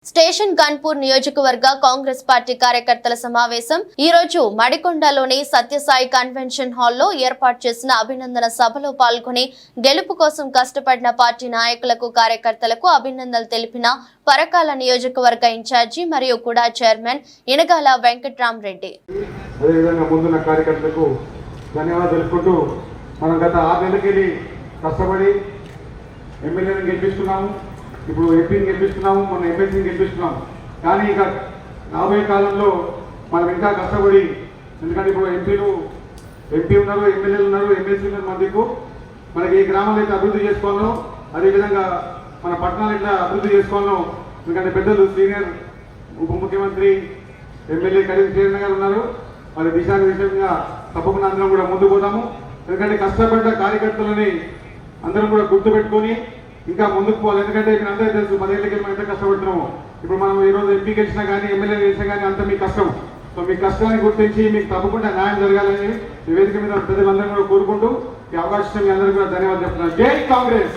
Station Ghanpur నియోజకవర్గ Congress party కార్యకర్తల సమావేశం ఈ రోజు మడికొండలోని సత్యసాయి కన్వెన్షన్ హాల్లో ఏర్పాటు చేసిన అభినందన సభలో పాల్గొని గెలుపు కోసం కష్టపడిన పార్టీ నాయకులకు కార్యకర్తలకు అభినందనలు తెలిపిన పరకాల నియోజకవర్గ ఇన్ఛార్జి మరియు కూడా చైర్మన్ ఇనగాల వెంకట్రామరెడ్డి. అదేవిధంగా ముందున్న కార్యకర్తలకు ధన్యవాదాలు తెలుపుకుంటూ మనం గత 6 నెలలకి కష్టపడి ఎమ్మెల్యేని గెలిపిస్తున్నాము, ఇప్పుడు ఎంపీని గెలిపిస్తున్నాము, మన ఎమ్మెల్సీని గెలిపిస్తున్నాము. కానీ ఇక రాబోయే కాలంలో మనం ఇంకా కష్టపడి, ఎందుకంటే ఇప్పుడు ఎంపీ ఉన్నారు, ఎమ్మెల్యేలు ఉన్నారు, ఎమ్మెల్సీ ఉన్నారు. మనకి ఏ గ్రామాలు అయితే అభివృద్ధి చేసుకోవాలో, అదేవిధంగా మన పట్టణాలు ఎట్లా అభివృద్ధి చేసుకోవాలో, ఎందుకంటే పెద్దలు సీనియర్ ఉప ముఖ్యమంత్రి ఎమ్మెల్యే కరీం చైర్మన్ గారు ఉన్నారు. మరి దిశానిర్దేశంగా తప్పకుండా అందరం కూడా ముందుకు పోతాము. ఎందుకంటే కష్టపడ్డ కార్యకర్తలని అందరం కూడా గుర్తుపెట్టుకొని ఇంకా ముందుకు పోవాలి. ఎందుకంటే ఇక్కడ అందరూ తెలుసు 10 ఏళ్ళకి మనం ఎంత కష్టపడుతున్నాము. ఇప్పుడు మనం ఈరోజు ఎంపీ గెలిచినా కానీ ఎమ్మెల్యే గెలిచినా కానీ అంత మీ కష్టం. సో మీ కష్టాన్ని గుర్తించి మీకు తప్పకుండా న్యాయం జరగాలని వేదిక మీద ప్రజలందరూ కూడా కోరుకుంటూ ఈ అవకాశం మీ అందరూ కూడా ధన్యవాదాలు చెప్తున్నాను. జై కాంగ్రెస్.